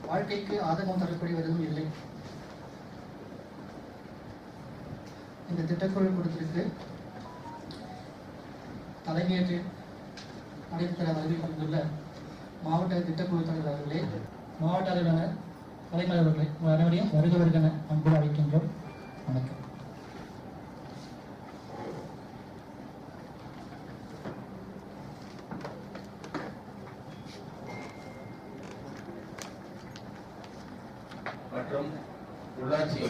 வாழ்க்கைக்கு ஆதங்கம் தரக்கூடிய எதுவும் இல்லை. இந்த திட்டக்குழு கூட்டத்திற்கு தலைமையேற்று நடைபெற வருகை தந்துள்ள மாவட்ட திட்டக்குழு தலைவர் அவர்களே, மாவட்ட அளவிலான தலைமை அவர்களே, அனைவரையும் வருகவர்கென அன்போடு அழைக்கின்றோம். வணக்கம். மற்றும் உள்ளாட்சி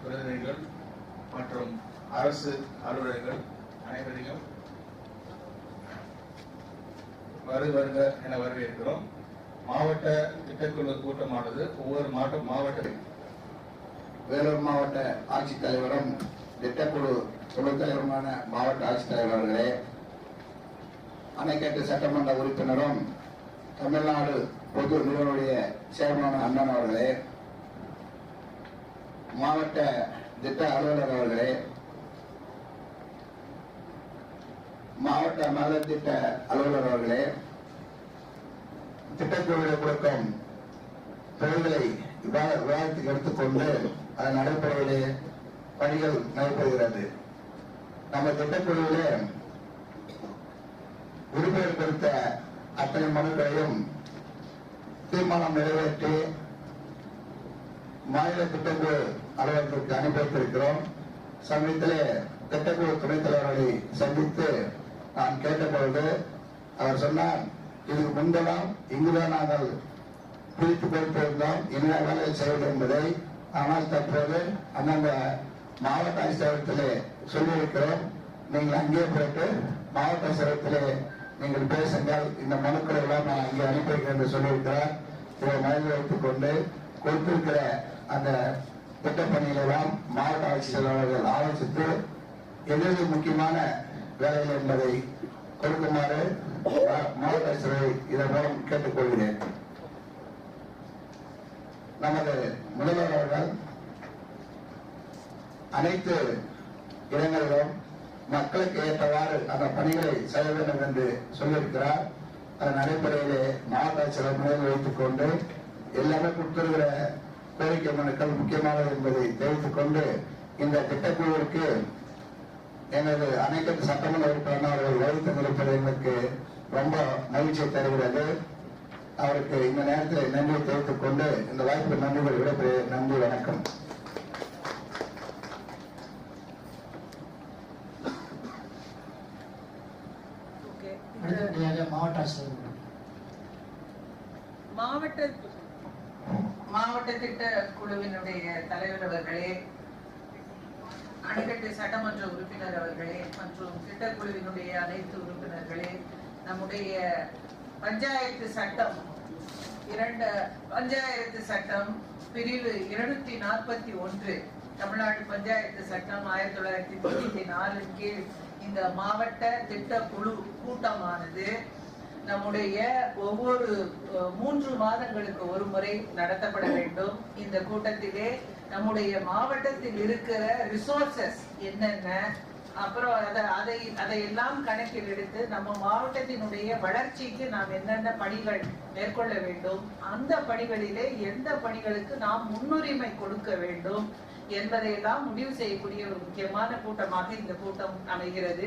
பிரதிநிதிகள் மற்றும் அரசு அலுவலர்கள் அனைவரையும் வருக என வரவேற்கிறோம். மாவட்ட திட்டக்குழு கூட்டமானது ஒவ்வொரு மாவட்ட வேலூர் மாவட்ட ஆட்சித்தலைவரும் திட்டக்குழு துணைத் தலைவருமான மாவட்ட ஆட்சித்தலைவர் அவர்களே, அணைக்கட்டு சட்டமன்ற உறுப்பினரும் தமிழ்நாடு பொது நிறுவனுடைய சேர்மன் அண்ணன் அவர்களே, மாவட்ட திட்ட அலுவலர் அவர்களே, மாவட்ட மகளிர் திட்ட அலுவலர் அவர்களே, திட்டக்குழுவில் கொடுக்கும் தொழில்களை விவாதத்துக்கு எடுத்துக்கொண்டு அதன் அடிப்படையிலே பணிகள் நடைபெறுகிறது. நம்ம திட்டக்குழுவிலே உறுப்பினர் கொடுத்த அத்தனை மனுக்களையும் தீர்மானம் நிறைவேற்றி மாநில திட்டக்குழு அலுவலகத்திற்கு அனுப்பி வைத்திருக்கிறோம். சமயத்திலே திட்டக்குழு துணைத் தலைவர்களை சந்தித்து நான் கேட்டபொழுது அவர் சொன்னார், இதுக்கு முன்பெல்லாம் இங்குதான் நாங்கள் பிரித்து கொடுத்திருந்தோம், என்ன வேலை செய்வது என்பதை. ஆனால் தற்போது அந்தந்த மாவட்ட ஆட்சியரகத்திலே சொல்லியிருக்கிறோம், நீங்கள் அங்கே போயிட்டு மாவட்ட ஆட்சியரகத்திலே நீங்கள் பேசுங்கள், இந்த மனுக்களை எல்லாம் நான் அங்கே அனுப்பி வைக்கிறேன் என்று சொல்லியிருக்கிறார். இதை மனதில் வைத்துக் கொண்டு கொடுத்திருக்கிற அந்த திட்டப்பணிகளெல்லாம் மாவட்ட ஆட்சியாளர்கள் ஆலோசித்து எதிர்த்து முக்கியமான வேலைகள் என்பதை கொடுக்குமாறு மாவட்ட ஆட்சியரை இதன் மூலம் கேட்டுக்கொள்கிறேன். நமது முதல்வர் அவர்கள் அனைத்து இடங்களிலும் மக்களுக்கு ஏற்றவாறு அந்த பணிகளை செய்ய வேண்டும் என்று சொல்லியிருக்கிறார். அதன் அடிப்படையிலே மாவட்ட ஆட்சியரை முறையில் வைத்துக் கொண்டு எல்லாமே கொடுத்திருக்கிற கோரிக்கை மனுக்கள் முக்கியமானது என்பதை தெரிவித்துக் கொண்டு இந்த திட்டக்குழுவிற்கு எனது அணைக்கட்டு சட்டமன்ற உறுப்பினர் அவர்கள் வருகை தந்திருப்பது எனக்கு ரொம்ப மகிழ்ச்சியை தருகிறது. அவருக்கு இந்த நேரத்தில் நன்றி தெரிவித்துக் கொண்டு இந்த வாய்ப்பு நன்றிகள் விடைபெறுகிறேன். நன்றி, வணக்கம். மாவட்ட திட்ட குழுவினுடைய தலைவர் அவர்களே, அணைக்கட்டு சட்டமன்ற உறுப்பினர் அவர்களே மற்றும் திட்டக்குழுவினுடைய அனைத்து உறுப்பினர்களே, நம்முடைய பஞ்சாயத்து சட்டம் பிரிவு 241 தமிழ்நாடு பஞ்சாயத்து சட்டம் 1994 கீழ் இந்த மாவட்ட திட்ட குழு கூட்டமானது நம்முடைய ஒவ்வொரு 3 மாதங்களுக்கு ஒரு முறை நடத்தப்பட வேண்டும். இந்த கூட்டத்திலே நம்முடைய மாவட்டத்தில் இருக்கிற ரிசோர்சஸ் என்னென்ன, அப்புறம் அதையெல்லாம் கணக்கில் எடுத்து நம்ம மாவட்டத்தினுடைய வளர்ச்சிக்கு நாம் என்னென்ன பணிகள் மேற்கொள்ள வேண்டும், அந்த பணிகளிலே எந்த பணிகளுக்கு நாம் முன்னுரிமை கொடுக்க வேண்டும் என்பதையெல்லாம் முடிவு செய்யக்கூடிய ஒரு முக்கியமான கூட்டமாக இந்த கூட்டம் அமைகிறது.